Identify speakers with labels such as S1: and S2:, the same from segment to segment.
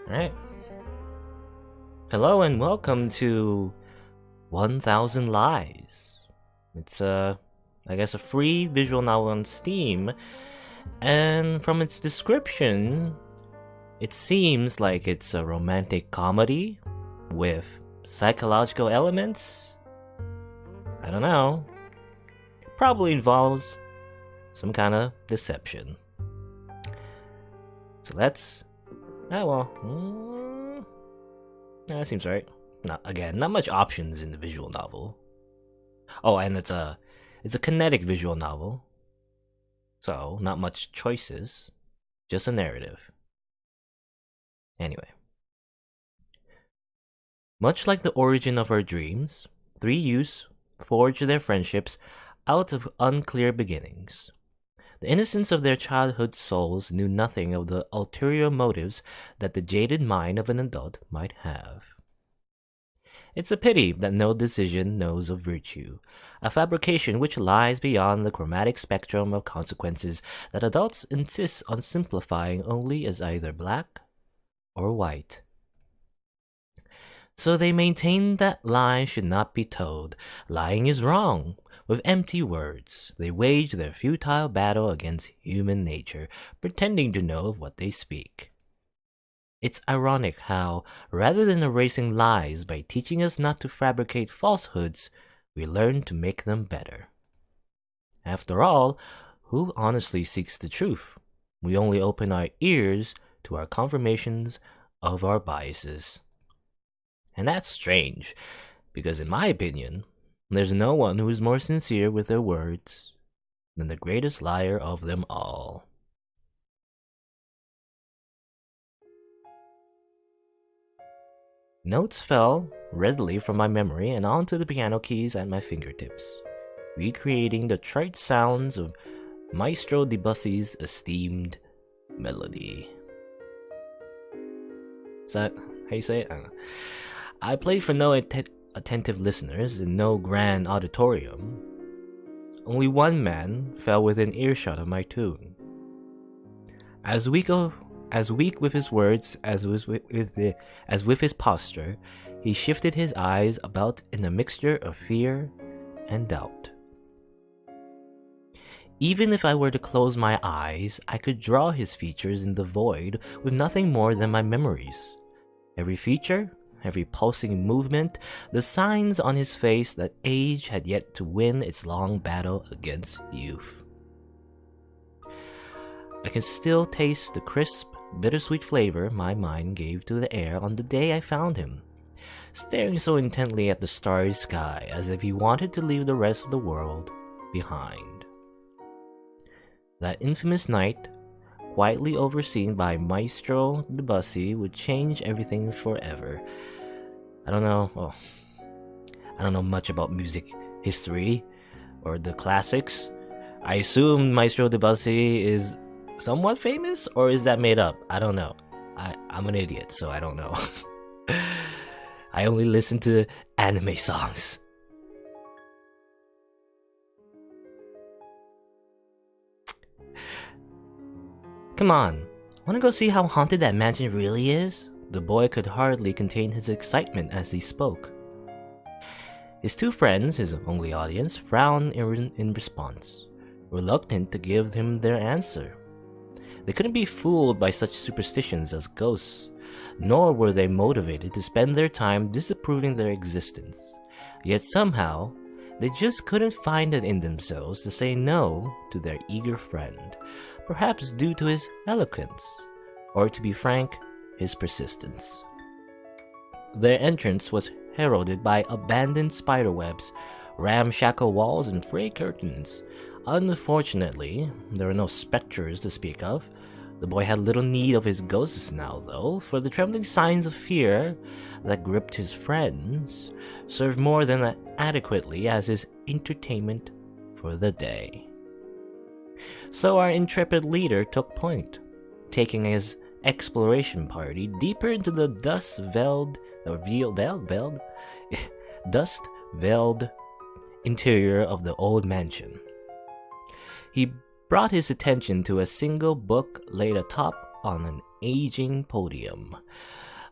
S1: Alright. Hello and welcome to 1000 Lies. It's I guess a free visual novel on Steam, and from its description, it seems like it's a romantic comedy with psychological elements. I don't know. It probably involves some kind of deception. So let's... that seems right. Not much options in the visual novel. Oh, and it's a kinetic visual novel. So, not much choices. Just a narrative. Anyway. Much like the origin of our dreams, three youths forged their friendships out of unclear beginnings. The innocence of their childhood souls knew nothing of the ulterior motives that the jaded mind of an adult might have. It's a pity that no decision knows of virtue, a fabrication which lies beyond the chromatic spectrum of consequences that adults insist on simplifying only as either black or white. So they maintain that lies should not be told. Lying is wrong. With empty words, they wage their futile battle against human nature, pretending to know what they speak. It's ironic how, rather than erasing lies by teaching us not to fabricate falsehoods, we learn to make them better. After all, who honestly seeks the truth? We only open our ears to our confirmations of our biases. And that's strange, because in my opinion, there's no one who is more sincere with their words than the greatest liar of them all. Notes fell readily from my memory and onto the piano keys at my fingertips, recreating the trite sounds of Maestro Debussy's esteemed melody. Is that how you say it? I don't know. I played for no attentive listeners in no grand auditorium. Only one man fell within earshot of my tune. As weak with his words as with his posture, he shifted his eyes about in a mixture of fear and doubt. Even if I were to close my eyes, I could draw his features in the void with nothing more than my memories. Every feature, every pulsing movement, the signs on his face that age had yet to win its long battle against youth. I can still taste the crisp, bittersweet flavor my mind gave to the air on the day I found him, staring so intently at the starry sky as if he wanted to leave the rest of the world behind. That infamous night, quietly overseen by Maestro Debussy, would change everything forever. I don't know much about music history or the classics. I assume Maestro Debussy is somewhat famous, or is that made up? I don't know. I'm an idiot, so I don't know. I only listen to anime songs. Come on, wanna go see how haunted that mansion really is? The boy could hardly contain his excitement as he spoke. His two friends, his only audience, frowned in response, reluctant to give him their answer. They couldn't be fooled by such superstitions as ghosts, nor were they motivated to spend their time disapproving their existence. Yet somehow, they just couldn't find it in themselves to say no to their eager friend, perhaps due to his eloquence, or to be frank, his persistence. Their entrance was heralded by abandoned spiderwebs, ramshackle walls, and frayed curtains. Unfortunately, there were no specters to speak of. The boy had little need of his ghosts now, though, for the trembling signs of fear that gripped his friends served more than adequately as his entertainment for the day. So our intrepid leader took point, taking his exploration party deeper into the dust-veiled interior of the old mansion. He brought his attention to a single book laid atop on an aging podium.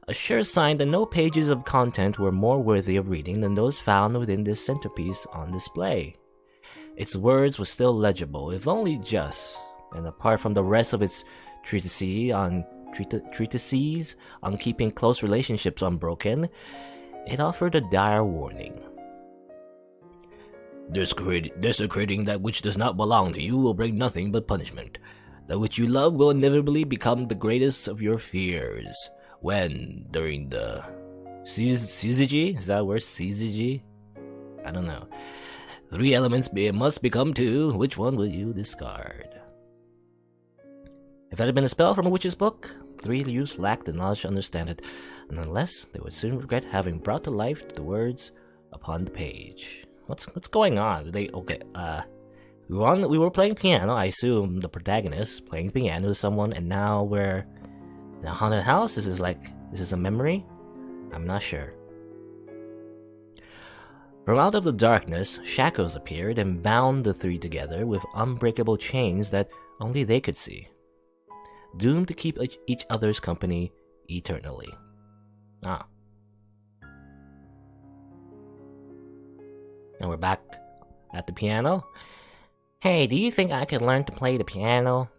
S1: A sure sign that no pages of content were more worthy of reading than those found within this centerpiece on display. Its words were still legible, if only just, and apart from the rest of its treatises on keeping close relationships unbroken, it offered a dire warning. Desecrating that which does not belong to you will bring nothing but punishment. That which you love will inevitably become the greatest of your fears. When, during the syzygy? Is that a word? Syzygy? I don't know. 3 elements must become 2. Which one will you discard? If that had been a spell from a witch's book, 3 youths lacked the knowledge to understand it, and unless they would soon regret having brought to life the words upon the page. What's going on? We were playing piano. I assume the protagonist playing piano with someone, and now we're in a haunted house. This is a memory? I'm not sure. From out of the darkness, shackles appeared and bound the 3 together with unbreakable chains that only they could see, doomed to keep each other's company eternally. And we're back at the piano. Hey, do you think I could learn to play the piano?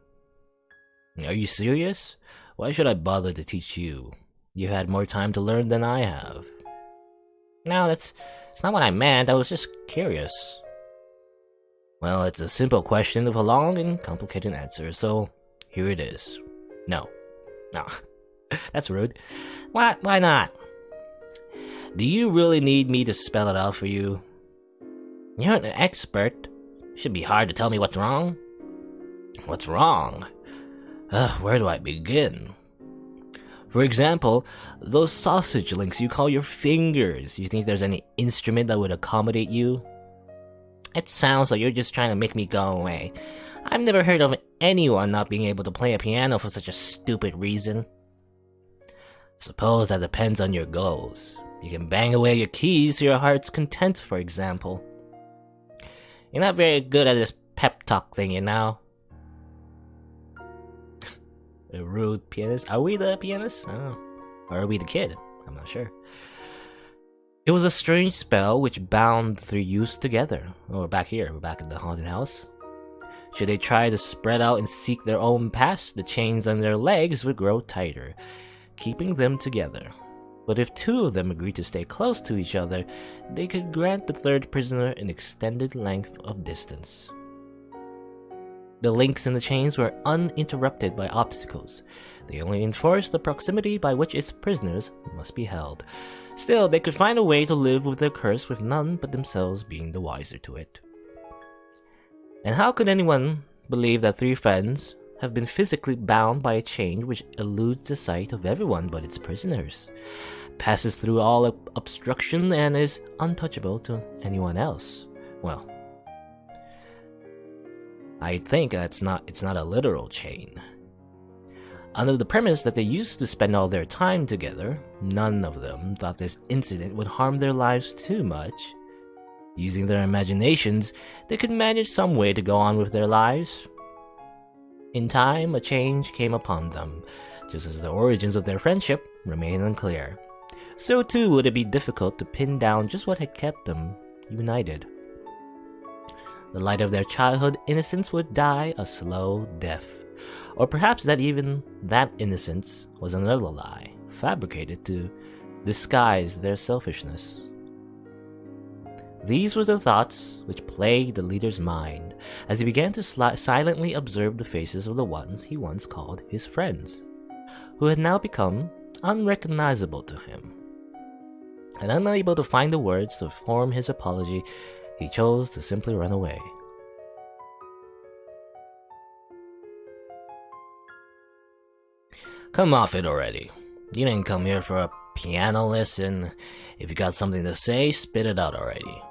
S1: Are you serious? Why should I bother to teach you? You had more time to learn than I have. No, it's not what I meant. I was just curious. Well, it's a simple question with a long and complicated answer, so here it is. No. That's rude. What? Why not? Do you really need me to spell it out for you? You're an expert. It should be hard to tell me what's wrong. What's wrong? Where do I begin? For example, those sausage links you call your fingers. You think there's any instrument that would accommodate you? It sounds like you're just trying to make me go away. I've never heard of anyone not being able to play a piano for such a stupid reason. Suppose that depends on your goals. You can bang away your keys to your heart's content, for example. You're not very good at this pep talk thing, you know? A rude pianist? Are we the pianist? I don't know. Or are we the kid? I'm not sure. It was a strange spell which bound the 3 youths together. Oh, we're back here. We're back in the haunted house. Should they try to spread out and seek their own path, the chains on their legs would grow tighter, keeping them together. But if 2 of them agreed to stay close to each other, they could grant the 3rd prisoner an extended length of distance. The links in the chains were uninterrupted by obstacles. They only enforced the proximity by which its prisoners must be held. Still, they could find a way to live with their curse with none but themselves being the wiser to it. And how could anyone believe that 3 friends have been physically bound by a chain which eludes the sight of everyone but its prisoners, passes through all obstruction, and is untouchable to anyone else? Well, I think it's not a literal chain. Under the premise that they used to spend all their time together, none of them thought this incident would harm their lives too much. Using their imaginations, they could manage some way to go on with their lives. In time, a change came upon them, just as the origins of their friendship remained unclear. So too would it be difficult to pin down just what had kept them united. The light of their childhood innocence would die a slow death. Or perhaps that even that innocence was another lie, fabricated to disguise their selfishness. These were the thoughts which plagued the leader's mind as he began to silently observe the faces of the ones he once called his friends, who had now become unrecognizable to him. And unable to find the words to form his apology, he chose to simply run away. Come off it already. You didn't come here for a piano lesson. If you got something to say, spit it out already.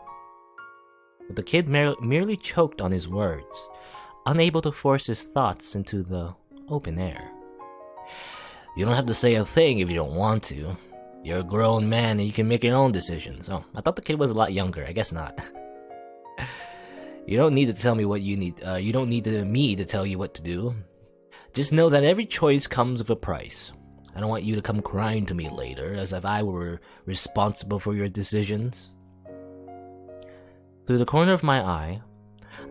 S1: But the kid merely choked on his words, unable to force his thoughts into the open air. You don't have to say a thing if you don't want to. You're a grown man and you can make your own decisions. Oh, I thought the kid was a lot younger. I guess not. You don't need to tell me what you need. You don't need me to tell you what to do. Just know that every choice comes with a price. I don't want you to come crying to me later as if I were responsible for your decisions. Through the corner of my eye,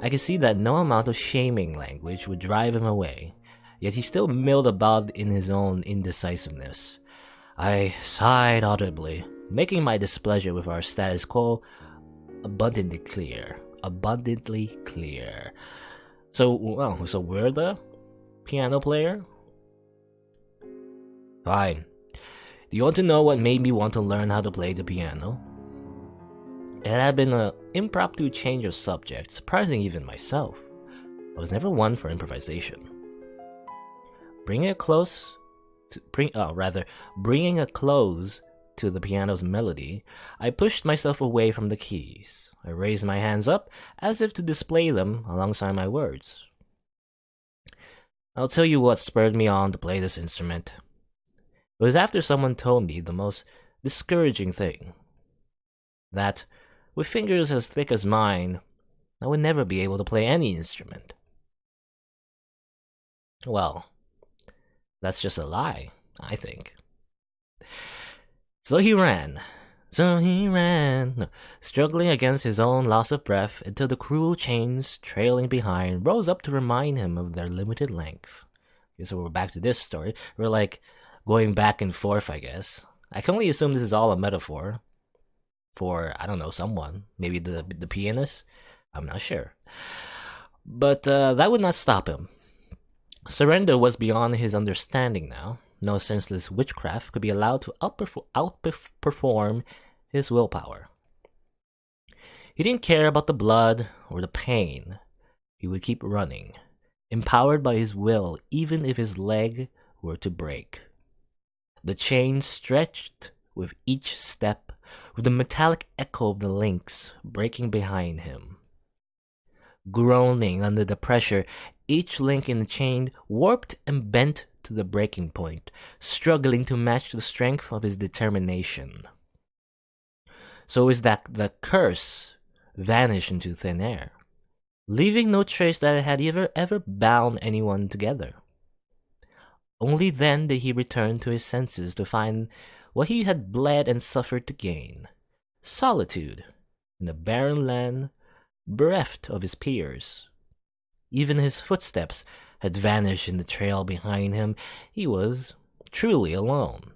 S1: I could see that no amount of shaming language would drive him away, yet he still milled about in his own indecisiveness. I sighed audibly, making my displeasure with our status quo abundantly clear. So we're the piano player? Fine. Do you want to know what made me want to learn how to play the piano? It had been an impromptu change of subject, surprising even myself. I was never one for improvisation. Bringing a close to the piano's melody, I pushed myself away from the keys. I raised my hands up as if to display them alongside my words. I'll tell you what spurred me on to play this instrument. It was after someone told me the most discouraging thing. That, with fingers as thick as mine, I would never be able to play any instrument. Well, that's just a lie, I think. So he ran, struggling against his own loss of breath until the cruel chains trailing behind rose up to remind him of their limited length. Okay, so we're back to this story. We're like going back and forth, I guess. I can only assume this is all a metaphor for, I don't know, someone. Maybe the pianist? I'm not sure. But that would not stop him. Surrender was beyond his understanding now. No senseless witchcraft could be allowed to outperform his willpower. He didn't care about the blood or the pain. He would keep running, empowered by his will even if his leg were to break. The chain stretched with each step, with the metallic echo of the links breaking behind him. Groaning under the pressure, each link in the chain warped and bent to the breaking point, struggling to match the strength of his determination. So is that the curse vanished into thin air, leaving no trace that it had ever bound anyone together. Only then did he return to his senses to find what he had bled and suffered to gain: solitude in a barren land, bereft of his peers. Even his footsteps had vanished in the trail behind him. He was truly alone.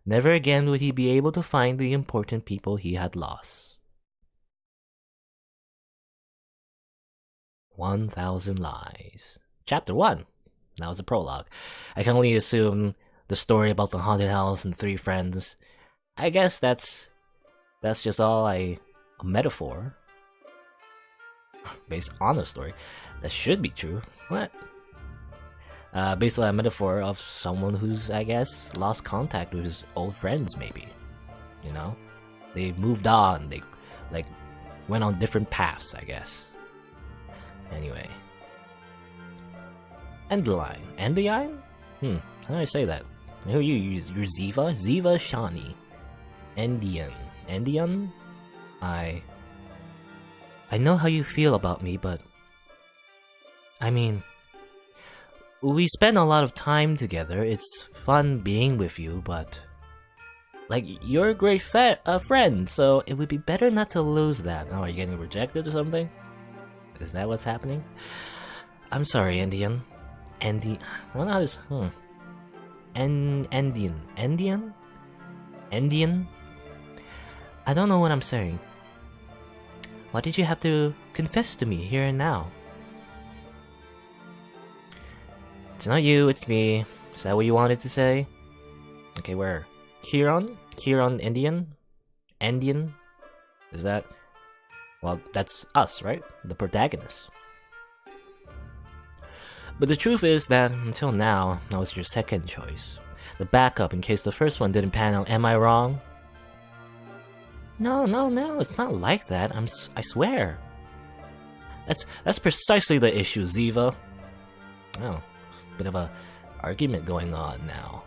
S1: Never again would he be able to find the important people he had lost. 1,000 Lies. Chapter 1. That was the prologue. I can only assume the story about the haunted house and 3 friends. I guess that's just all a metaphor based on a story that should be true. What? Basically a metaphor of someone who's, I guess, lost contact with his old friends, maybe. You know? They moved on, they, went on different paths, I guess. Anyway. Endline. Endiine? How do I say that? Who are you? You're Ziva? Ziva Shani. Endian? I know how you feel about me, but... I mean... we spend a lot of time together. It's fun being with you, but... you're a great friend, so it would be better not to lose that. Oh, are you getting rejected or something? Is that what's happening? I'm sorry, Endian. I don't know how this... Endian? I don't know what I'm saying. Why did you have to confess to me here and now? It's not you, it's me. Is that what you wanted to say? Okay, where? Kieran? Kieran Indian? Indian? Is that... well, that's us, right? The protagonist. But the truth is that, until now, I was your second choice. The backup in case the first one didn't pan out. Am I wrong? No, it's not like that. I swear. That's precisely the issue, Ziva. Oh, bit of a argument going on now.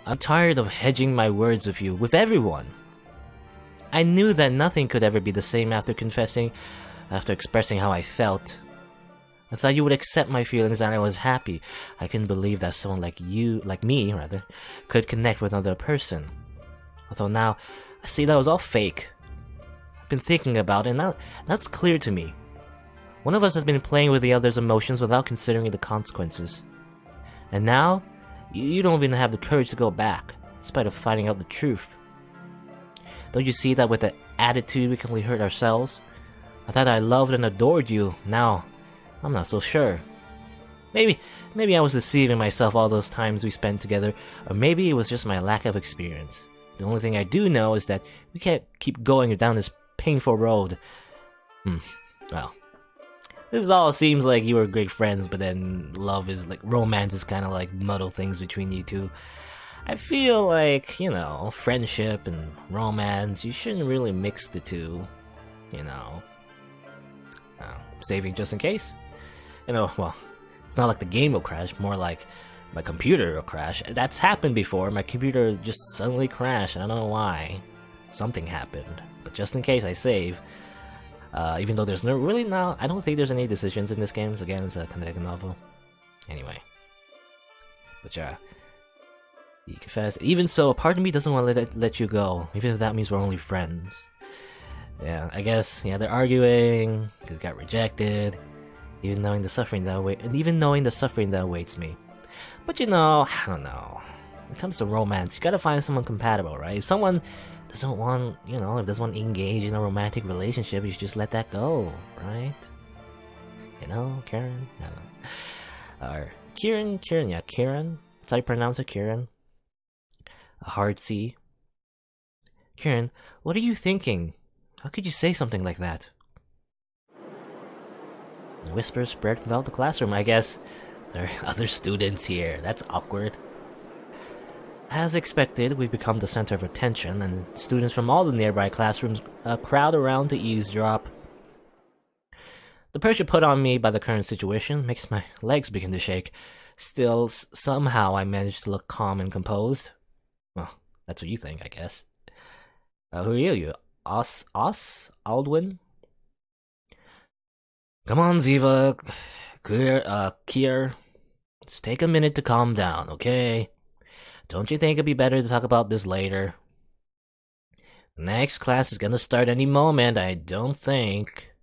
S1: I'm tired of hedging my words with you, with everyone. I knew that nothing could ever be the same after confessing, after expressing how I felt. I thought you would accept my feelings and I was happy. I couldn't believe that someone like me rather, could connect with another person. Although now, I see that was all fake. I've been thinking about it and now that's clear to me. One of us has been playing with the other's emotions without considering the consequences. And now, you don't even have the courage to go back, in spite of finding out the truth. Don't you see that with the attitude we can only hurt ourselves? I thought I loved and adored you. Now, I'm not so sure. Maybe I was deceiving myself all those times we spent together, or maybe it was just my lack of experience. The only thing I do know is that we can't keep going down this painful road. Well, this all seems like you were great friends, but then love is like, romance is kind of like muddle things between you two. I feel like, you know, friendship and romance, you shouldn't really mix the two, you know. Saving just in case. You know, well, it's not like the game will crash, more like my computer will crash. That's happened before, my computer just suddenly crashed, and I don't know why. Something happened, but just in case I save. Even though there's I don't think there's any decisions in this game, so again, it's a kinetic novel. Anyway. But yeah. You confess. Even so, a part of me doesn't want to let you go, even if that means we're only friends. Yeah, I guess, yeah, they're arguing, because got rejected. Even knowing the suffering that awaits me. But you know, I don't know. When it comes to romance, you gotta find someone compatible, right? If someone doesn't want, you know, if doesn't want to engage in a romantic relationship, you should just let that go, right? You know, Karen? I don't know. Or Kieran, yeah, Kieran? That's how you pronounce it, Kieran? A hard C. Kieran, what are you thinking? How could you say something like that? The whispers spread throughout the classroom. I guess there are other students here. That's awkward. As expected, we've become the center of attention, and students from all the nearby classrooms crowd around to eavesdrop. The pressure put on me by the current situation makes my legs begin to shake. Still, somehow I manage to look calm and composed. Well, that's what you think, I guess. Who are you? Us? Aldwin? Come on, Ziva. Kier. Let's take a minute to calm down, okay? Don't you think it'd be better to talk about this later? The next class is gonna start any moment, I don't think.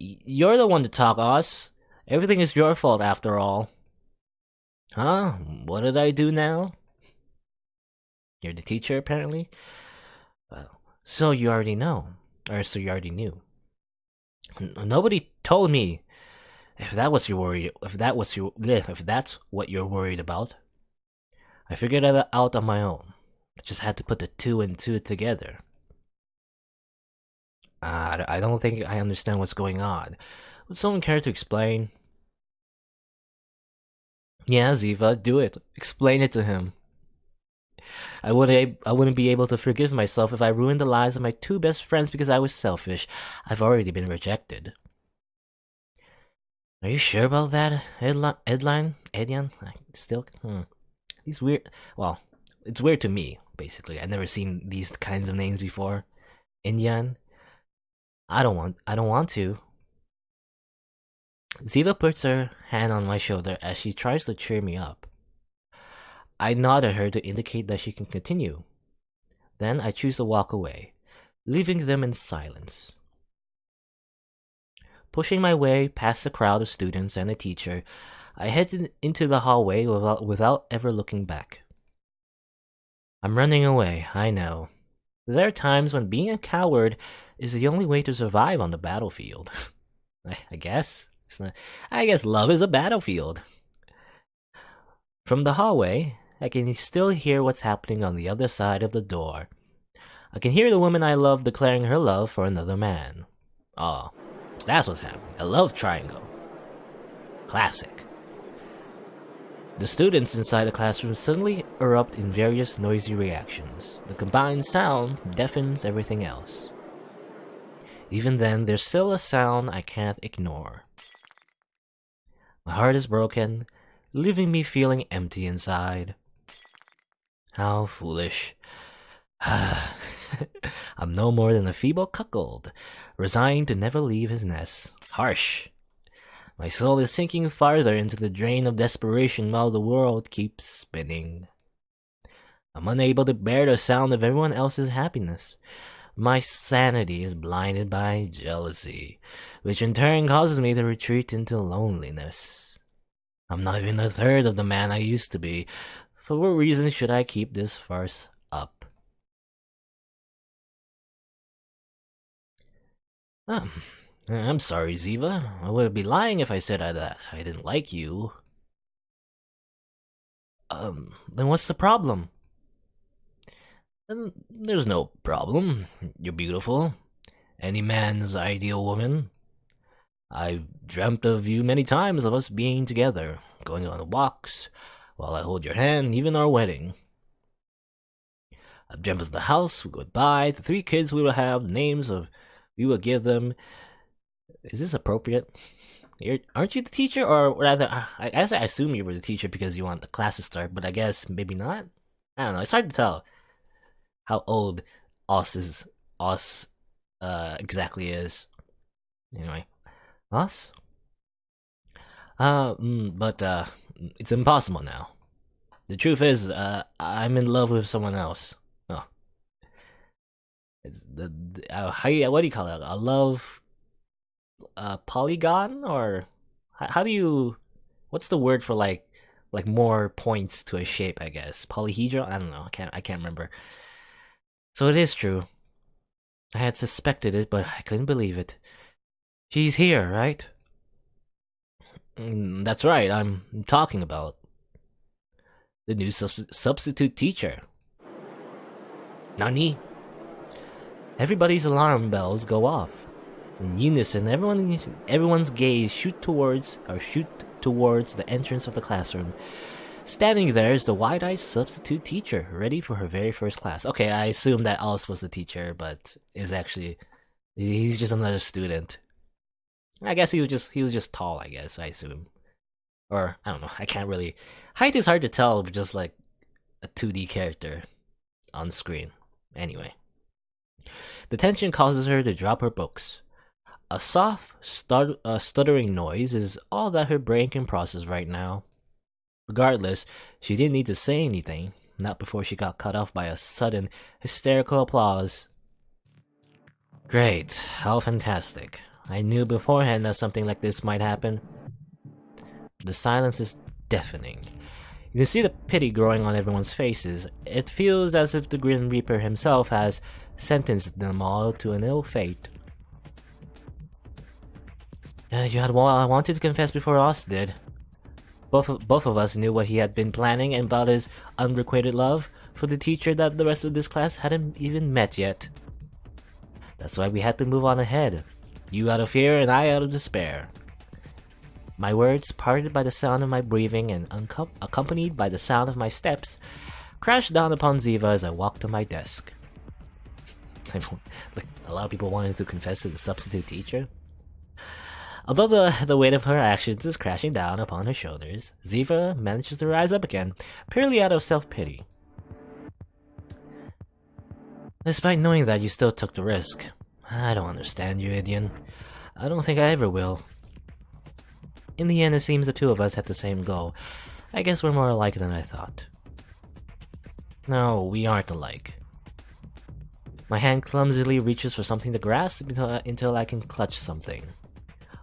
S1: You're the one to talk, Us. Everything is your fault, after all. Huh? What did I do now? You're the teacher, apparently? So you already know. Or so you already knew. Nobody told me. If that's what you're worried about. I figured it out on my own. I just had to put the 2 and 2 together. I don't think I understand what's going on. Would someone care to explain? Yeah, Ziva, do it. Explain it to him. I wouldn't be able to forgive myself if I ruined the lives of my 2 best friends because I was selfish. I've already been rejected. Are you sure about that, Edian? These weird. Well, it's weird to me, basically. I've never seen these kinds of names before. Indian. I don't want to. Ziva puts her hand on my shoulder as she tries to cheer me up. I nod at her to indicate that she can continue. Then I choose to walk away, leaving them in silence. Pushing my way past the crowd of students and the teacher, I head into the hallway without ever looking back. I'm running away, I know. There are times when being a coward is the only way to survive on the battlefield. I guess. I guess love is a battlefield. From the hallway, I can still hear what's happening on the other side of the door. I can hear the woman I love declaring her love for another man. Oh, so that's what's happening. A love triangle. Classic. The students inside the classroom suddenly erupt in various noisy reactions. The combined sound deafens everything else. Even then, there's still a sound I can't ignore. My heart is broken, leaving me feeling empty inside. How foolish. I'm no more than a feeble cuckold, resigned to never leave his nest. Harsh. My soul is sinking farther into the drain of desperation while the world keeps spinning. I'm unable to bear the sound of everyone else's happiness. My sanity is blinded by jealousy, which in turn causes me to retreat into loneliness. I'm not even a third of the man I used to be. For what reason should I keep this farce up? I'm sorry, Ziva. I would be lying if I said that I didn't like you. Then what's the problem? There's no problem. You're beautiful. Any man's ideal woman. I've dreamt of you many times, of us being together, going on walks, while I hold your hand, even our wedding. I've dreamt of the house we would buy, the 3 kids we would have, names of we would give them. Is this appropriate? Aren't you the teacher? Or rather, I guess I assume you were the teacher because you want the class to start, but I guess maybe not? I don't know, it's hard to tell how old Os exactly is. Anyway. Us? But it's impossible now. The truth is, I'm in love with someone else. Oh. It's what do you call it? A love polygon? Or how do you, what's the word for like more points to a shape, I guess? Polyhedron? I don't know. I can't remember. So it is true. I had suspected it, but I couldn't believe it. She's here, right? That's right, I'm talking about the new substitute teacher. Nani? Everybody's alarm bells go off. In unison, everyone's gaze shoot towards the entrance of the classroom. Standing there is the wide-eyed substitute teacher, ready for her very first class. Okay, I assume that Alice was the teacher, but he's just another student. I guess he was just tall, I guess, I assume. Or, I don't know, I can't really... Height is hard to tell with just like a 2D character on screen. Anyway. The tension causes her to drop her books. A soft, stuttering noise is all that her brain can process right now. Regardless, she didn't need to say anything, not before she got cut off by a sudden, hysterical applause. Great, how fantastic. I knew beforehand that something like this might happen. The silence is deafening. You can see the pity growing on everyone's faces. It feels as if the Grim Reaper himself has sentenced them all to an ill fate. You had wanted to confess before Oz did. Both of us knew what he had been planning about his unrequited love for the teacher that the rest of this class hadn't even met yet. That's why we had to move on ahead. You out of fear and I out of despair. My words, parted by the sound of my breathing and accompanied by the sound of my steps, crashed down upon Ziva as I walked to my desk. A lot of people wanted to confess to the substitute teacher. Although the weight of her actions is crashing down upon her shoulders, Ziva manages to rise up again, purely out of self-pity. Despite knowing that, you still took the risk. I don't understand you, Idian. I don't think I ever will. In the end, it seems the two of us had the same goal. I guess we're more alike than I thought. No, we aren't alike. My hand clumsily reaches for something to grasp until I can clutch something.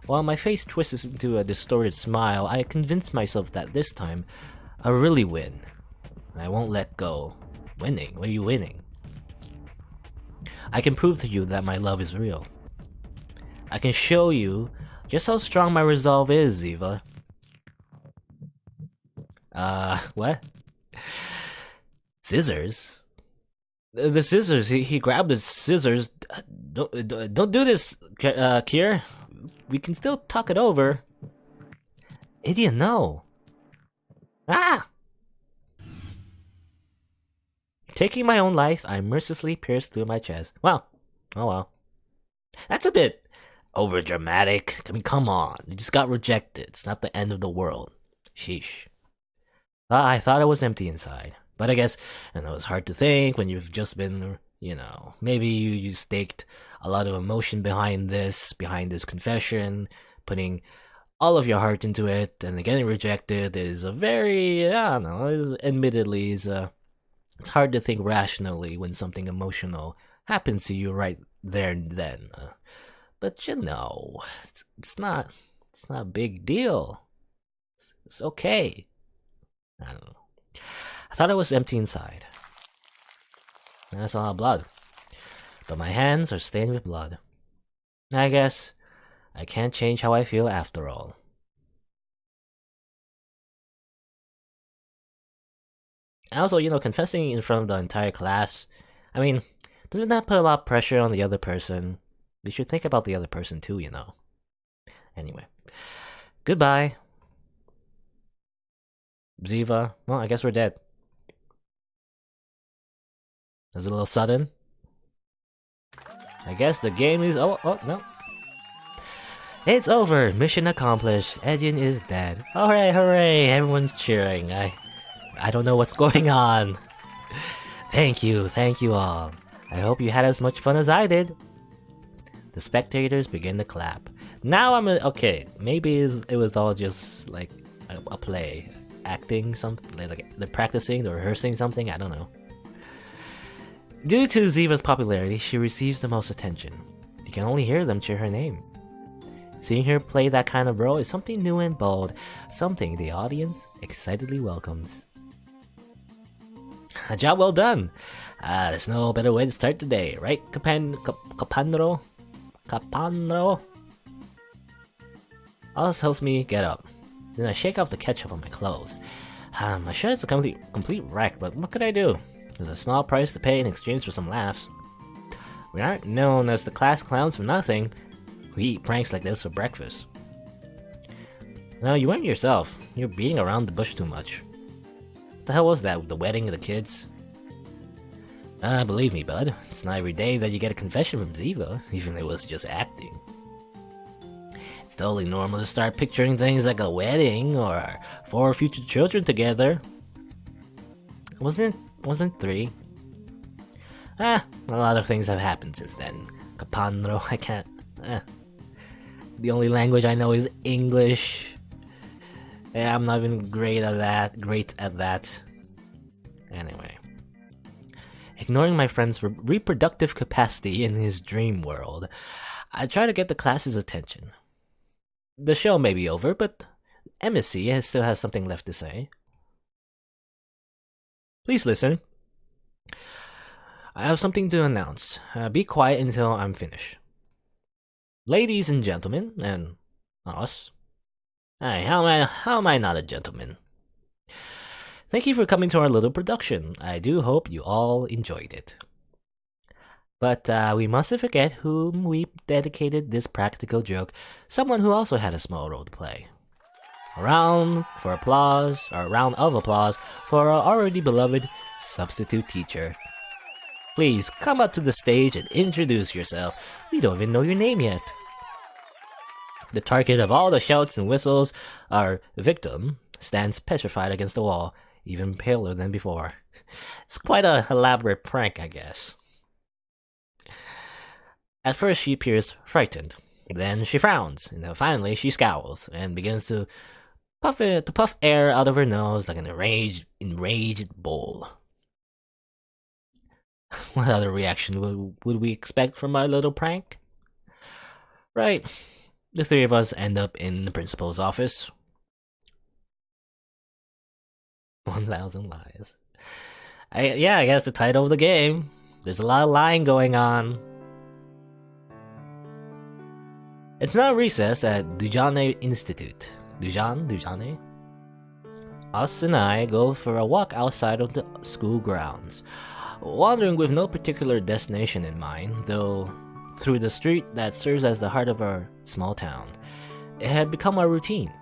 S1: While my face twists into a distorted smile, I convince myself that this time, I'll really win. I won't let go. Winning? What are you winning? I can prove to you that my love is real. I can show you just how strong my resolve is, Ziva. What? Scissors? The scissors, he grabbed the scissors. Don't do this, Kier. We can still talk it over. Idiot, no. Ah! Taking my own life, I mercilessly pierced through my chest. Well, oh well. That's a bit over-dramatic. I mean, come on. You just got rejected. It's not the end of the world. Sheesh. I thought I was empty inside. But I guess, and it was hard to think when you've just been, maybe you staked a lot of emotion behind this confession, putting all of your heart into it, and getting rejected is a very, I don't know, admittedly, it's hard to think rationally when something emotional happens to you right there and then. But you know, it's not a big deal. It's okay. I don't know. I thought I was empty inside. I saw blood, but my hands are stained with blood. I guess I can't change how I feel after all. And also, confessing in front of the entire class, I mean, doesn't that put a lot of pressure on the other person? We should think about the other person too, Anyway, goodbye. Ziva, well, I guess we're dead. That was a little sudden. I guess the game is... Oh, no. It's over! Mission accomplished. Edgin is dead. Hooray, hooray! Everyone's cheering. I don't know what's going on. Thank you all. I hope you had as much fun as I did. The spectators begin to clap. Now okay, maybe it was all just like a play. Acting something, like they're practicing, they're rehearsing something, I don't know. Due to Ziva's popularity, she receives the most attention. You can only hear them cheer her name. Seeing her play that kind of role is something new and bold, something the audience excitedly welcomes. A job well done! There's no better way to start the day, right, Capanro? Alice helps me get up. Then I shake off the ketchup on my clothes. My shirt is a complete wreck, but what could I do? There's a small price to pay in exchange for some laughs. We aren't known as the class clowns for nothing. We eat pranks like this for breakfast. No, you weren't yourself. You're beating around the bush too much. What the hell was that with the wedding of the kids? Believe me, bud. It's not every day that you get a confession from Ziva, even if it was just acting. It's totally normal to start picturing things like a wedding or 4 future children together. Wasn't 3? A lot of things have happened since then. Capanro, I can't. The only language I know is English. Yeah, I'm not even great at that. Anyway. Ignoring my friend's reproductive capacity in his dream world, I try to get the class's attention. The show may be over, but MSC still has something left to say. Please listen. I have something to announce. Be quiet until I'm finished. Ladies and gentlemen, and us. Hey, how am I not a gentleman? Thank you for coming to our little production. I do hope you all enjoyed it. But we mustn't forget whom we dedicated this practical joke, someone who also had a small role to play. A round of applause for our already beloved substitute teacher. Please come up to the stage and introduce yourself. We don't even know your name yet. The target of all the shouts and whistles, our victim, stands petrified against the wall, even paler than before. It's quite an elaborate prank, I guess. At first she appears frightened, then she frowns, and then finally she scowls and begins to puff air out of her nose like an enraged bull. What other reaction would we expect from our little prank? Right, the 3 of us end up in the principal's office. 1,000 lies. I guess the title of the game. There's a lot of lying going on. It's now recess at Dujane Institute. Dujane? Us and I go for a walk outside of the school grounds, wandering with no particular destination in mind, though through the street that serves as the heart of our small town. It had become our routine.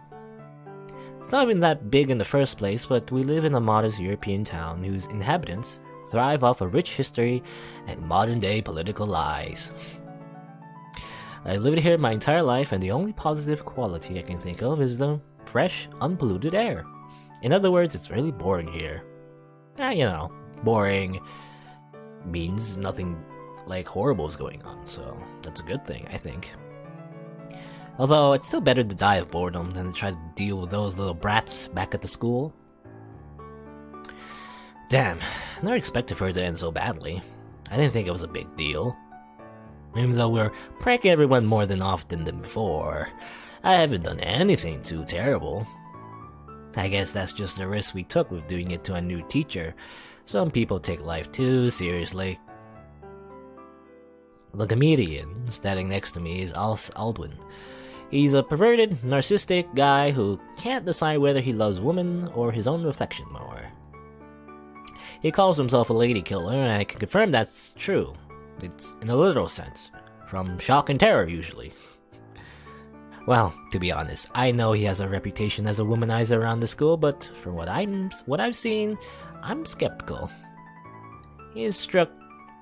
S1: It's not even that big in the first place, but we live in a modest European town whose inhabitants thrive off a rich history and modern-day political lies. I've lived here my entire life, and the only positive quality I can think of is the fresh, unpolluted air. In other words, it's really boring here. Boring means nothing like horrible is going on, so that's a good thing, I think. Although it's still better to die of boredom than to try to deal with those little brats back at the school. Damn, I never expected for it to end so badly. I didn't think it was a big deal. Even though we're pranking everyone more than often than before, I haven't done anything too terrible. I guess that's just the risk we took with doing it to a new teacher. Some people take life too seriously. The comedian standing next to me is Aldwin. He's a perverted, narcissistic guy who can't decide whether he loves women or his own reflection more. He calls himself a lady killer, and I can confirm that's true. It's in a literal sense. From shock and terror, usually. Well, to be honest, I know he has a reputation as a womanizer around the school, but from what I've seen, I'm skeptical. He has stuck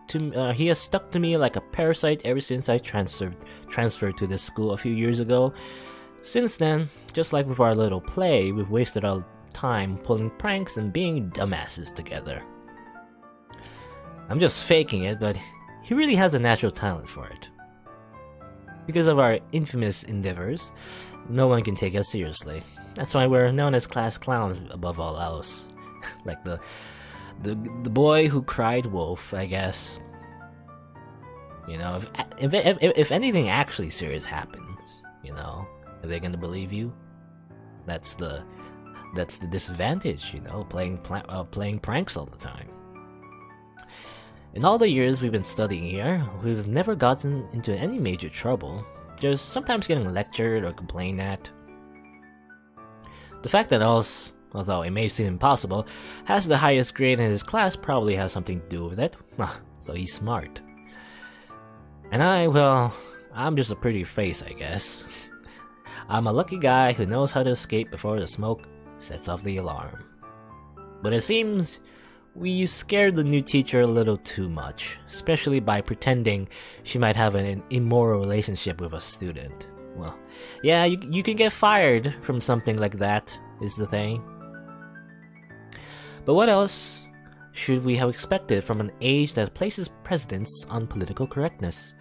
S1: to me like a parasite ever since I transferred to this school a few years ago. Since then, just like with our little play, we've wasted our time pulling pranks and being dumbasses together. I'm just faking it, but he really has a natural talent for it. Because of our infamous endeavors, no one can take us seriously. That's why we're known as class clowns above all else. Like the boy who cried wolf, I guess. You know, if anything actually serious happens, you know, are they gonna believe you? That's the disadvantage, you know, playing pranks all the time. In all the years we've been studying here, we've never gotten into any major trouble, just sometimes getting lectured or complained at. The fact that Oz, although it may seem impossible, has the highest grade in his class probably has something to do with it, so he's smart. And I'm just a pretty face, I guess. I'm a lucky guy who knows how to escape before the smoke sets off the alarm. But it seems we scared the new teacher a little too much, especially by pretending she might have an immoral relationship with a student. Well, yeah, you can get fired from something like that, is the thing. But what else should we have expected from an age that places precedence on political correctness?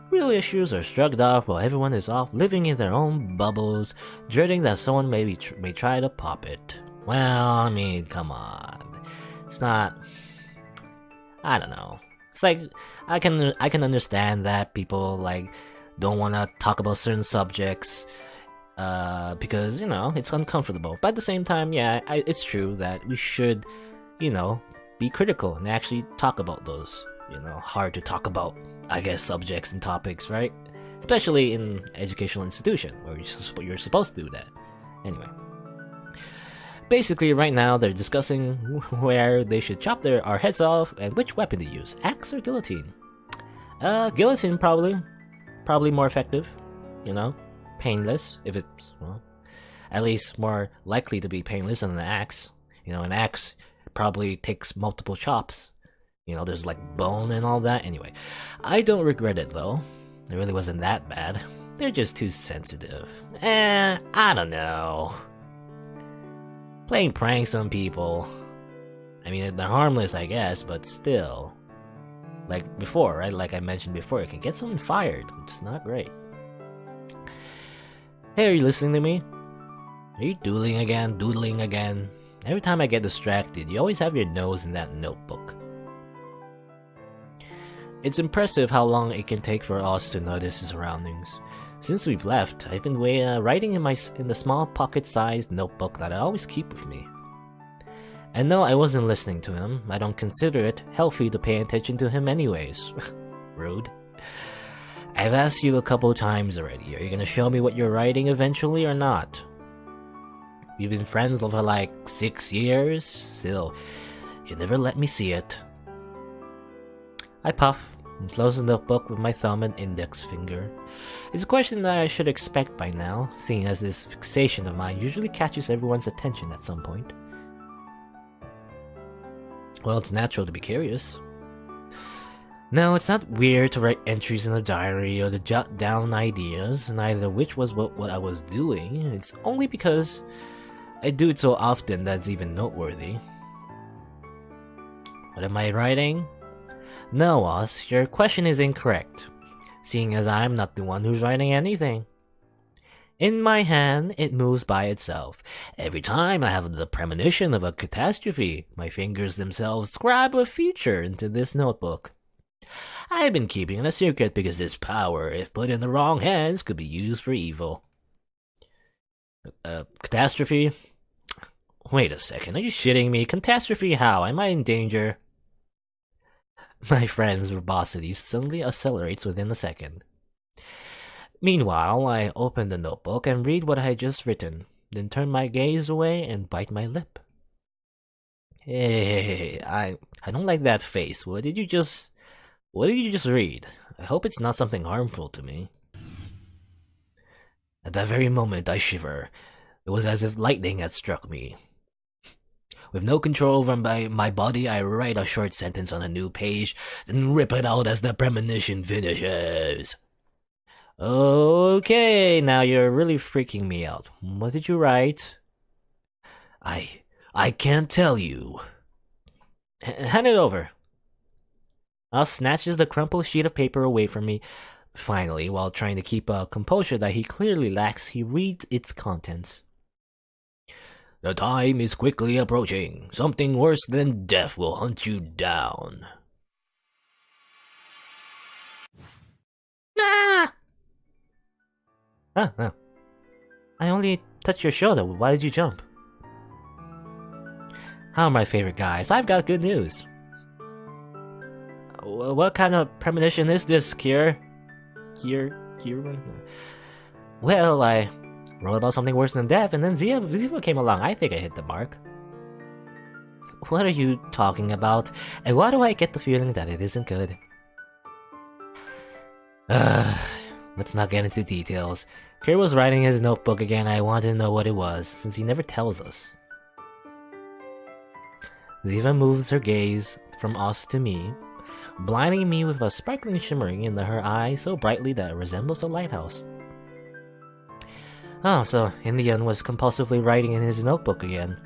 S1: Real issues are shrugged off while everyone is off living in their own bubbles, dreading that someone may try to pop it. Well, I mean, come on. It's not... I don't know. It's like, I can understand that people, like, don't want to talk about certain subjects, because, you know, it's uncomfortable. But at the same time, yeah, it's true that we should, you know, be critical and actually talk about those, you know, hard to talk about, I guess, subjects and topics, right? Especially in educational institution, where you're supposed to do that. Anyway. Basically, right now, they're discussing where they should chop our heads off and which weapon to use, axe or guillotine. Guillotine, probably more effective, you know, painless, if it's, well, at least more likely to be painless than an axe. You know, an axe probably takes multiple chops. You know, there's like bone and all that. Anyway, I don't regret it though. It really wasn't that bad. They're just too sensitive. I don't know. Playing pranks on people. I mean, they're harmless, I guess, but still. Like before, right? Like I mentioned before, it can get someone fired, which is not great. Hey, are you listening to me? Are you doodling again? Every time I get distracted, you always have your nose in that notebook. It's impressive how long it can take for us to notice his surroundings. Since we've left, I've been writing in the small pocket-sized notebook that I always keep with me. And no, I wasn't listening to him. I don't consider it healthy to pay attention to him anyways. Rude. I've asked you a couple times already. Are you gonna show me what you're writing eventually or not? We've been friends for like 6 years. Still, you never let me see it. I puff and close the notebook with my thumb and index finger. It's a question that I should expect by now, seeing as this fixation of mine usually catches everyone's attention at some point. Well, it's natural to be curious. No, it's not weird to write entries in a diary or to jot down ideas, neither which was what I was doing. It's only because I do it so often that it's even noteworthy. What am I writing? No, Oz, your question is incorrect, seeing as I'm not the one who's writing anything. In my hand, it moves by itself. Every time I have the premonition of a catastrophe, my fingers themselves scribe a future into this notebook. I've been keeping it a secret because this power, if put in the wrong hands, could be used for evil. Catastrophe? Wait a second, are you shitting me? Catastrophe how? Am I in danger? My friend's verbosity suddenly accelerates within a second. Meanwhile, I open the notebook and read what I had just written, then turn my gaze away and bite my lip. Hey, I don't like that face. What did you just read? I hope it's not something harmful to me. At that very moment, I shiver. It was as if lightning had struck me. With no control over my body, I write a short sentence on a new page, then rip it out as the premonition finishes. Okay, now you're really freaking me out. What did you write? I can't tell you. Hand it over. Al snatches the crumpled sheet of paper away from me. Finally, while trying to keep a composure that he clearly lacks, he reads its contents. The time is quickly approaching. Something worse than death will hunt you down. Ah! No. I only touched your shoulder. Why did you jump? How my favorite guys, I've got good news. What kind of premonition is this, Kier? Well, I wrote about something worse than death, and then Ziva came along. I think I hit the mark. What are you talking about? And why do I get the feeling that it isn't good? Let's not get into details. Kier was writing his notebook again. I wanted to know what it was, since he never tells us. Ziva moves her gaze from us to me, blinding me with a sparkling shimmering in her eye so brightly that it resembles a lighthouse. Oh, so Indian was compulsively writing in his notebook again.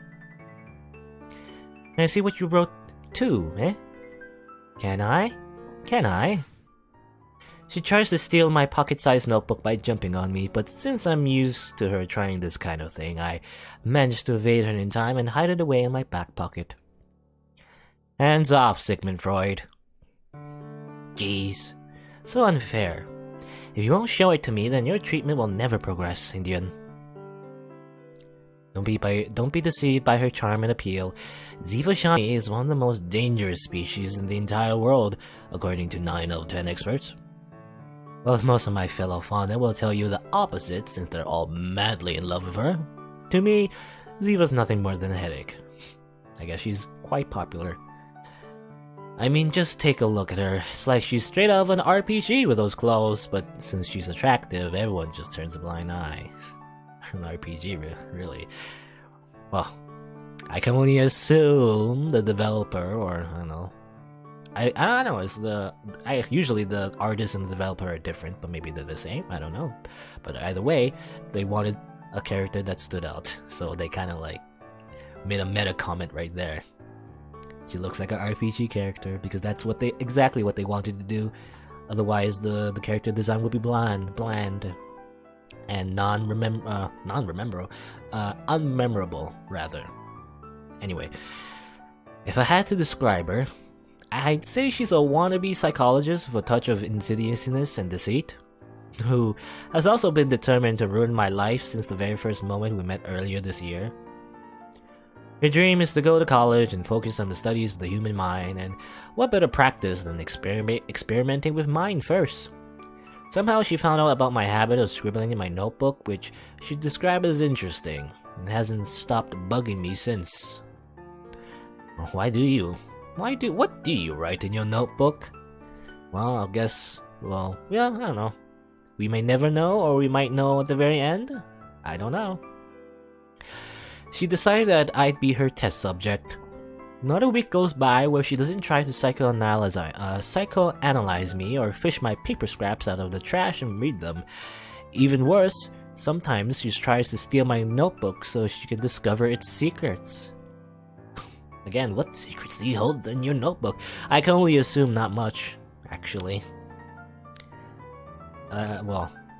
S1: Can I see what you wrote too, eh? Can I? She tries to steal my pocket-sized notebook by jumping on me, but since I'm used to her trying this kind of thing, I managed to evade her in time and hide it away in my back pocket. Hands off, Sigmund Freud. Jeez, so unfair. If you won't show it to me, then your treatment will never progress, Indian. Don't be deceived by her charm and appeal. Ziva Shani is one of the most dangerous species in the entire world, according to 9 out of 10 experts. Well, most of my fellow fauna will tell you the opposite, since they're all madly in love with her. To me, Ziva's nothing more than a headache. I guess she's quite popular. I mean, just take a look at her. It's like she's straight out of an RPG with those clothes, but since she's attractive, everyone just turns a blind eye. An RPG, really. Well, I can only assume the developer, or I don't know. I don't know. Usually the artist and the developer are different, but maybe they're the same. I don't know. But either way, they wanted a character that stood out, so they kind of like made a meta comment right there. She looks like an RPG character because that's exactly what they wanted to do. Otherwise, the character design would be bland, and unmemorable rather. Anyway, if I had to describe her, I'd say she's a wannabe psychologist with a touch of insidiousness and deceit, who has also been determined to ruin my life since the very first moment we met earlier this year. Her dream is to go to college and focus on the studies of the human mind, and what better practice than experimenting with mine first? Somehow she found out about my habit of scribbling in my notebook, which she described as interesting, and hasn't stopped bugging me since. What do you write in your notebook? Well, I guess, I don't know. We may never know, or we might know at the very end? I don't know. She decided that I'd be her test subject. Not a week goes by where she doesn't try to psychoanalyze me or fish my paper scraps out of the trash and read them. Even worse, sometimes she tries to steal my notebook so she can discover its secrets. Again, what secrets do you hold in your notebook? I can only assume not much, actually.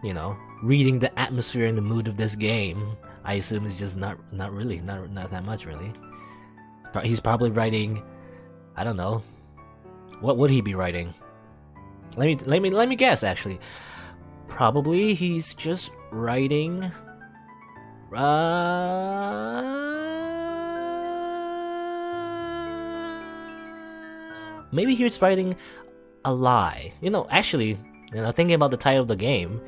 S1: you know, reading the atmosphere and the mood of this game. I assume it's just not really, not that much really. He's probably writing, I don't know. What would he be writing? Let me guess actually. Probably he's just writing maybe he's writing a lie. You know, actually, you know, thinking about the title of the game,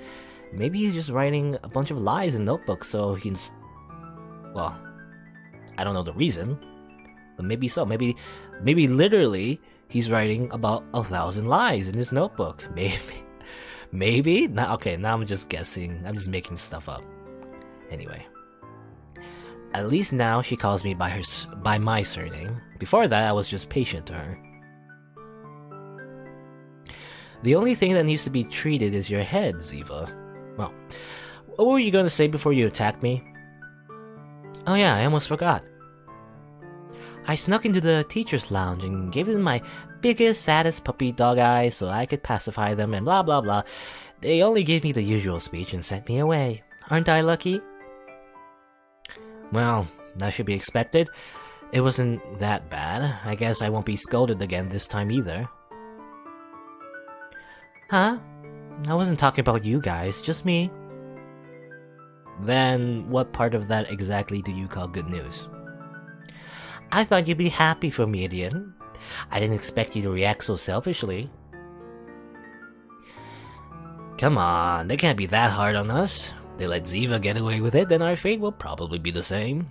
S1: maybe he's just writing a bunch of lies in notebooks so he's, well, I don't know the reason, but maybe so. Maybe literally he's writing about 1,000 lies in his notebook. Maybe. Now, okay, now I'm just guessing. I'm just making stuff up. Anyway, at least now she calls me by my surname. Before that, I was just patient to her. The only thing that needs to be treated is your head, Ziva. Well, what were you going to say before you attacked me? Oh yeah, I almost forgot. I snuck into the teacher's lounge and gave them my biggest, saddest puppy dog eyes so I could pacify them and blah blah blah. They only gave me the usual speech and sent me away. Aren't I lucky? Well, that should be expected. It wasn't that bad. I guess I won't be scolded again this time either. Huh? I wasn't talking about you guys, just me. Then, what part of that exactly do you call good news? I thought you'd be happy for me, Idiot. I didn't expect you to react so selfishly. Come on, they can't be that hard on us. They let Ziva get away with it, then our fate will probably be the same.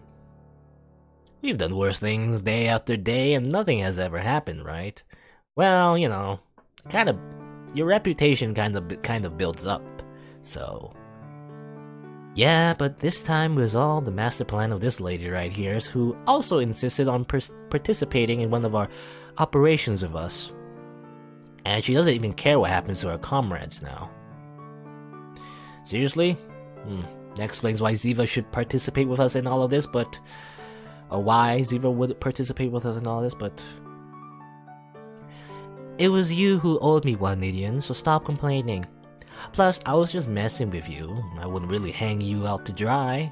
S1: We've done worse things day after day and nothing has ever happened, right? Well, you know, your reputation kind of builds up, so... Yeah, but this time was all the master plan of this lady right here, who also insisted on participating in one of our operations with us. And she doesn't even care what happens to her comrades now. Seriously? That explains why Ziva should participate with us in all of this, but... Or why Ziva would participate with us in all this, but... It was you who owed me one, Idiot, so stop complaining. Plus, I was just messing with you. I wouldn't really hang you out to dry.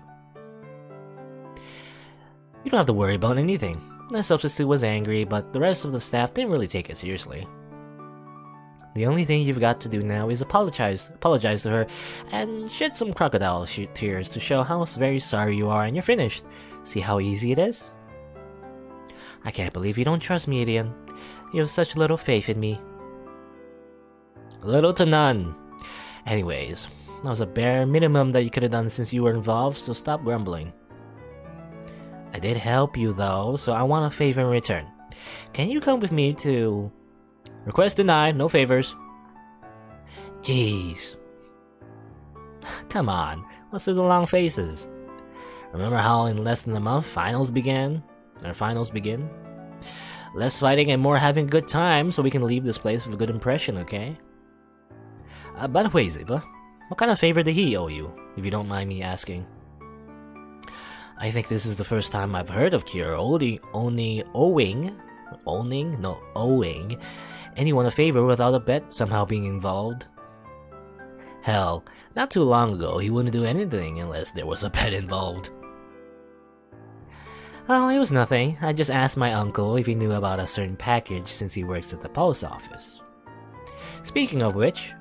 S1: You don't have to worry about anything. My substitute was angry, but the rest of the staff didn't really take it seriously. The only thing you've got to do now is apologize to her, and shed some crocodile tears to show how very sorry you are and you're finished. See how easy it is? I can't believe you don't trust me, Idiot. You have such little faith in me. Little to none. Anyways, that was a bare minimum that you could have done since you were involved, so stop grumbling. I did help you though, so I want a favor in return. Can you come with me to... Request denied, no favors. Jeez. Come on, what's with the long faces? Remember how in less than a month finals begin? Less fighting and more having a good time so we can leave this place with a good impression, okay? By the way, Ziva, what kind of favor did he owe you, if you don't mind me asking? I think this is the first time I've heard of Kira owing anyone a favor without a bet somehow being involved. Hell, not too long ago he wouldn't do anything unless there was a bet involved. Oh, it was nothing. I just asked my uncle if he knew about a certain package since he works at the post office. Speaking of which,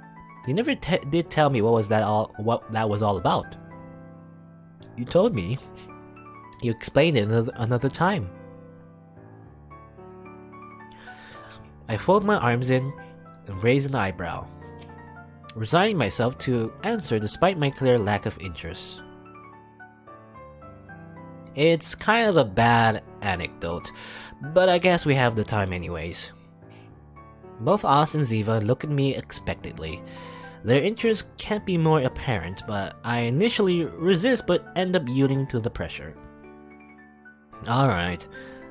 S1: you never did tell me what that was all about. You told me. You explained it another time. I fold my arms in and raise an eyebrow, resigning myself to answer despite my clear lack of interest. It's kind of a bad anecdote, but I guess we have the time anyways. Both Oz and Ziva look at me expectantly. Their interest can't be more apparent, but I initially resist but end up yielding to the pressure. Alright,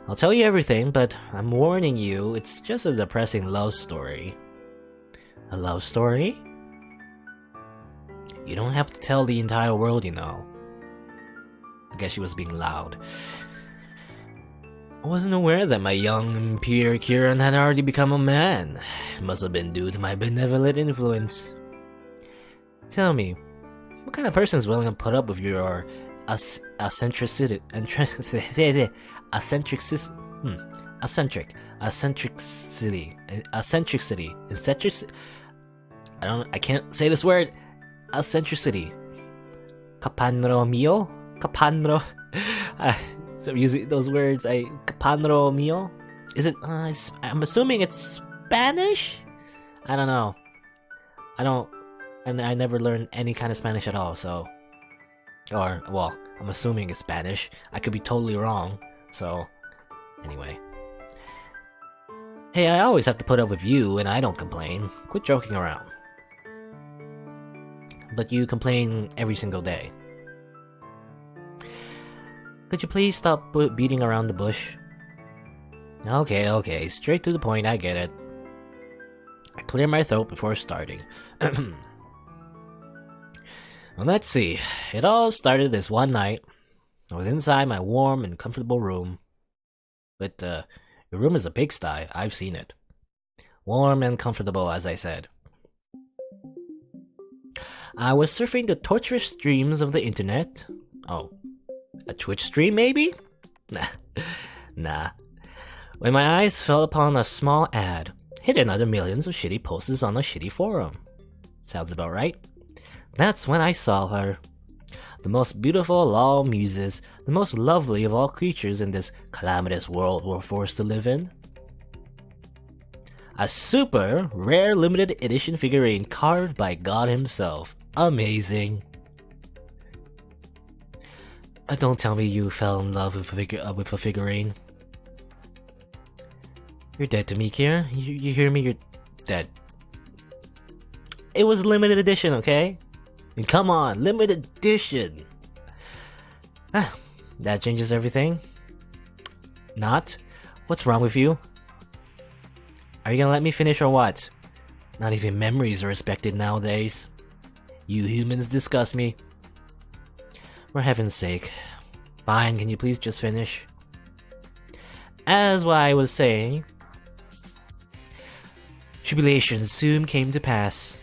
S1: I'll tell you everything, but I'm warning you, it's just a depressing love story. A love story? You don't have to tell the entire world, you know. I guess she was being loud. I wasn't aware that my young and pure Kieran had already become a man. It must have been due to my benevolent influence. Tell me, What kind of person is willing to put up with your eccentricity? Eccentricity. I can't say this word. Eccentricity. Capanro mio? Capanro. So I'm using those words. Capanro mio? Is it? I'm assuming it's Spanish? I don't know. I never learned any kind of Spanish at all, so. Or, well, I'm assuming it's Spanish. I could be totally wrong, so. Anyway. Hey, I always have to put up with you, and I don't complain. Quit joking around. But you complain every single day. Could you please stop beating around the bush? Okay, straight to the point, I get it. I clear my throat before starting. Well, let's see. It all started this one night. I was inside my warm and comfortable room. But, your room is a pigsty. I've seen it. Warm and comfortable, as I said. I was surfing the torturous streams of the internet. Oh, a Twitch stream maybe? Nah. When my eyes fell upon a small ad, hidden under millions of shitty posts on a shitty forum. Sounds about right. That's when I saw her. The most beautiful of all muses, the most lovely of all creatures in this calamitous world we're forced to live in. A super rare limited edition figurine carved by God himself. Amazing. Don't tell me you fell in love with a figurine. You're dead to me, Kira. You hear me? You're dead. It was limited edition, okay? And come on, limited edition. That changes everything. Not? What's wrong with you? Are you gonna let me finish or what? Not even memories are respected nowadays. You humans disgust me. For heaven's sake. Fine, can you please just finish? As what I was saying, tribulation soon came to pass.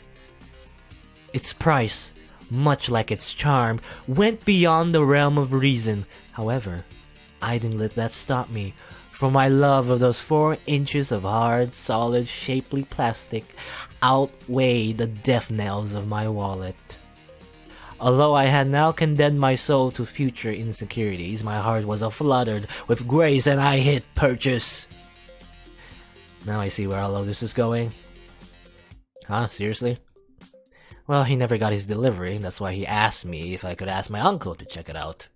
S1: Its price, much like its charm, went beyond the realm of reason. However, I didn't let that stop me, for my love of those 4 inches of hard, solid, shapely plastic outweighed the death knells of my wallet. Although I had now condemned my soul to future insecurities, my heart was afluttered with grace and I hit purchase. Now I see where all of this is going. Huh? Seriously? Well, he never got his delivery, that's why he asked me if I could ask my uncle to check it out.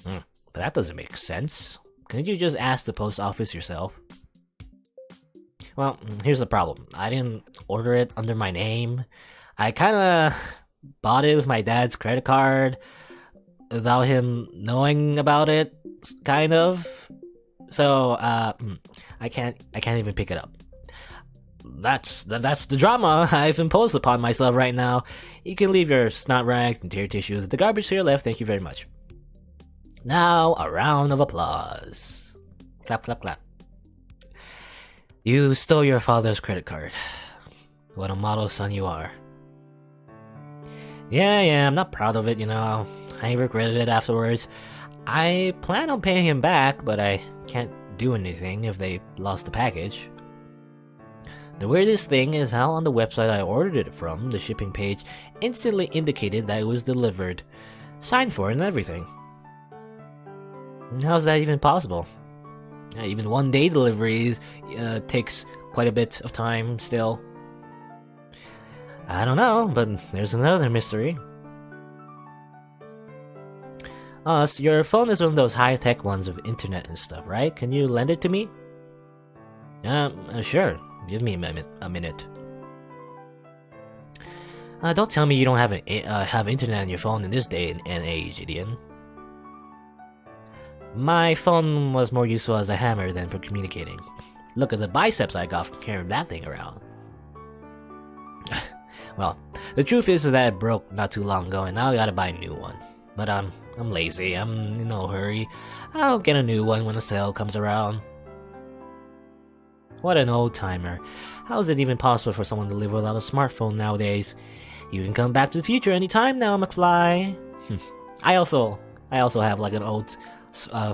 S1: But that doesn't make sense. Couldn't you just ask the post office yourself? Well, here's the problem. I didn't order it under my name. I kinda bought it with my dad's credit card without him knowing about it, kind of. So, I can't even pick it up. That's the drama I've imposed upon myself right now. You can leave your snot rags and tear tissues at the garbage to your left, thank you very much. Now, a round of applause. Clap, clap, clap. You stole your father's credit card. What a model son you are. Yeah, I'm not proud of it, you know. I regretted it afterwards. I plan on paying him back, but I can't do anything if they lost the package. The weirdest thing is how on the website I ordered it from, the shipping page instantly indicated that it was delivered, signed for and everything. How's that even possible? Even 1-day deliveries takes quite a bit of time still. I don't know, but there's another mystery. So your phone is one of those high-tech ones with internet and stuff, right? Can you lend it to me? Sure. Give me a minute. Don't tell me you don't have internet on your phone in this day and age, idiot. My phone was more useful as a hammer than for communicating. Look at the biceps I got from carrying that thing around. Well, the truth is that it broke not too long ago and now I gotta buy a new one. But I'm lazy, I'm in no hurry. I'll get a new one when the sale comes around. What an old timer. How is it even possible for someone to live without a smartphone nowadays? You can come back to the future anytime now, McFly. I also have like an old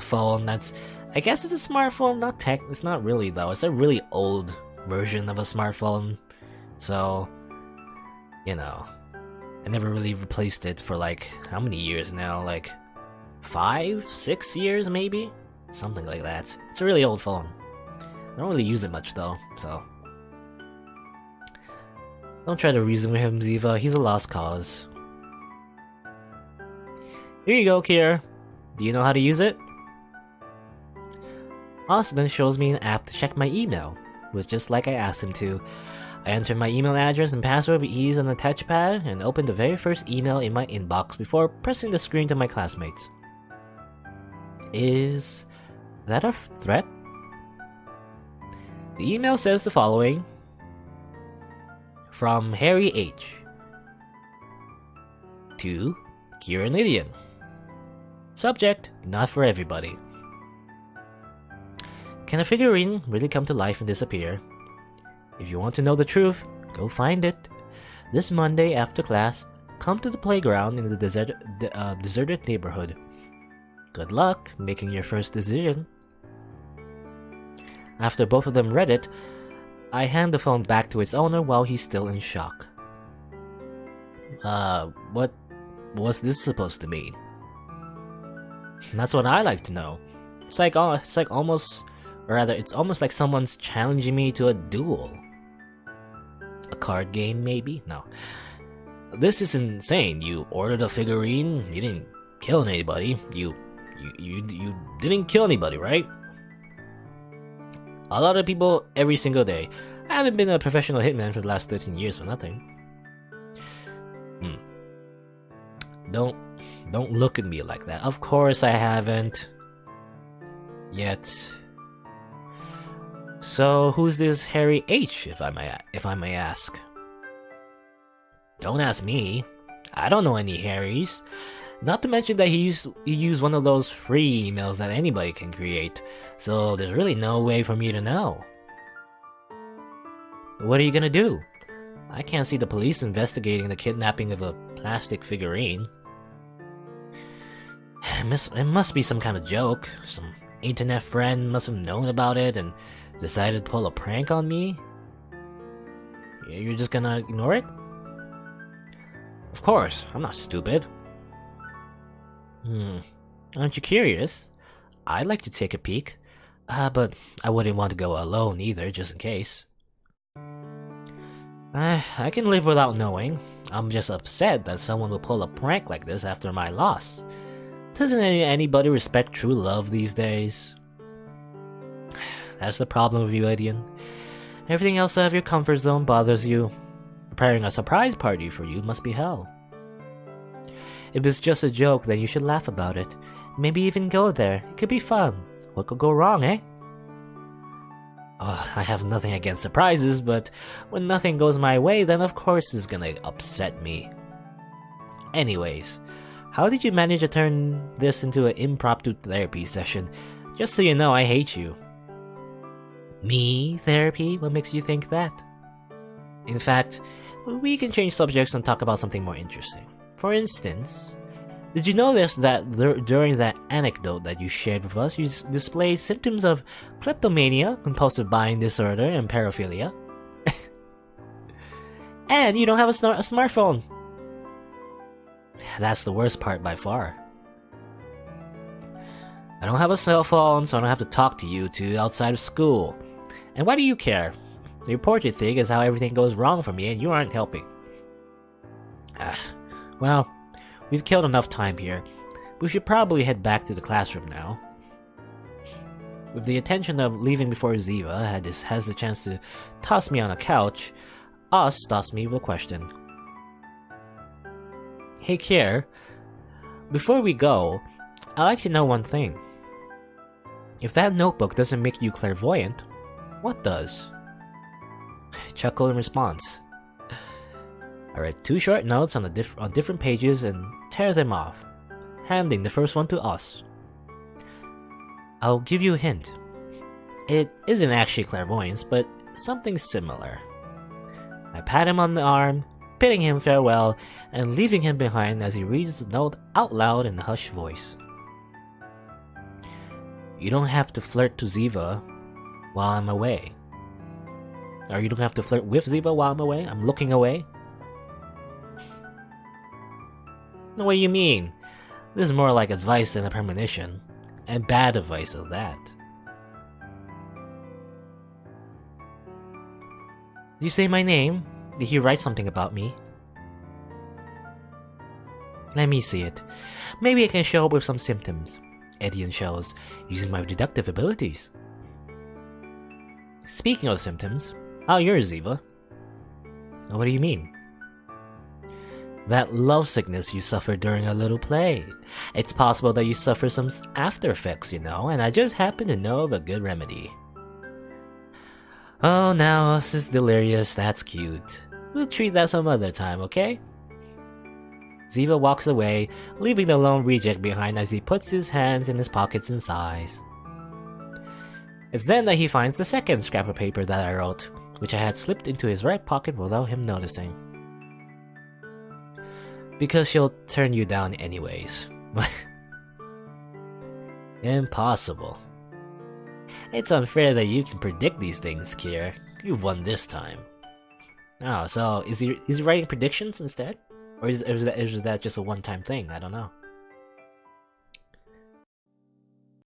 S1: phone that's, I guess it's a smartphone, not tech. It's not really though. It's a really old version of a smartphone. So, you know, I never really replaced it for like, how many years now? Like 5, 6 years maybe? Something like that. It's a really old phone. I don't really use it much though, so. Don't try to reason with him, Ziva. He's a lost cause. Here you go, Kier. Do you know how to use it? Austin then shows me an app to check my email, which just like I asked him to. I entered my email address and password with ease on the touchpad and opened the very first email in my inbox before pressing the screen to my classmates. Is that a threat? The email says the following. From Harry H. To Kieran Lydian. Subject, not for everybody. Can a figurine really come to life and disappear? If you want to know the truth, go find it. This Monday after class, come to the playground in the deserted neighborhood. Good luck making your first decision. After both of them read it, I hand the phone back to its owner while he's still in shock. What was this supposed to mean? That's what I like to know. It's almost like someone's challenging me to a duel. A card game, maybe? No. This is insane. You ordered a figurine, you didn't kill anybody. You didn't kill anybody, right? A lot of people every single day. I haven't been a professional hitman for the last 13 years for nothing. Don't look at me like that. Of course I haven't. Yet. So who's this Harry H, if I may ask? Don't ask me. I don't know any Harrys. Not to mention that he used one of those free emails that anybody can create, so there's really no way for me to know. What are you gonna do? I can't see the police investigating the kidnapping of a plastic figurine. It must be some kind of joke. Some internet friend must have known about it and decided to pull a prank on me. You're just gonna ignore it? Of course, I'm not stupid. Aren't you curious? I'd like to take a peek. But I wouldn't want to go alone either, just in case. I can live without knowing. I'm just upset that someone would pull a prank like this after my loss. Doesn't anybody respect true love these days? That's the problem with you, Lydian. Everything else out of your comfort zone bothers you. Preparing a surprise party for you must be hell. If it's just a joke, then you should laugh about it. Maybe even go there. It could be fun. What could go wrong, eh? I have nothing against surprises, but when nothing goes my way, then of course it's gonna upset me. Anyways, how did you manage to turn this into an impromptu therapy session? Just so you know, I hate you. Me? Therapy? What makes you think that? In fact, we can change subjects and talk about something more interesting. For instance, did you notice that during that anecdote that you shared with us, you displayed symptoms of kleptomania, compulsive buying disorder, and paraphilia? And you don't have a smartphone. That's the worst part by far. I don't have a cell phone, so I don't have to talk to you two outside of school. And why do you care? The important thing is how everything goes wrong for me and you aren't helping. Well, we've killed enough time here. We should probably head back to the classroom now. With the intention of leaving before Ziva has the chance to toss me on a couch, Us tossed me with a question. Hey Kier, before we go, I'd like to know one thing. If that notebook doesn't make you clairvoyant, what does? Chuckle in response. I read 2 short notes on different pages and tear them off, handing the first one to Us. I'll give you a hint. It isn't actually clairvoyance, but something similar. I pat him on the arm, bidding him farewell, and leaving him behind as he reads the note out loud in a hushed voice. You don't have to flirt to Ziva while I'm away. Or you don't have to flirt with Ziva while I'm away? I'm looking away? No, what do you mean? This is more like advice than a premonition. And bad advice at that. Did you say my name? Did he write something about me? Let me see it. Maybe I can show up with some symptoms. Edian shows, using my deductive abilities. Speaking of symptoms, how are yours, Ziva? What do you mean? That love sickness you suffered during our little play. It's possible that you suffer some after effects, you know, and I just happen to know of a good remedy. Oh, now us is delirious, that's cute. We'll treat that some other time, okay? Ziva walks away, leaving the lone reject behind as he puts his hands in his pockets and sighs. It's then that he finds the second scrap of paper that I wrote, which I had slipped into his right pocket without him noticing. Because she'll turn you down anyways. Impossible. It's unfair that you can predict these things, Kier. You've won this time. Oh, so is he writing predictions instead? Or is that just a one-time thing? I don't know.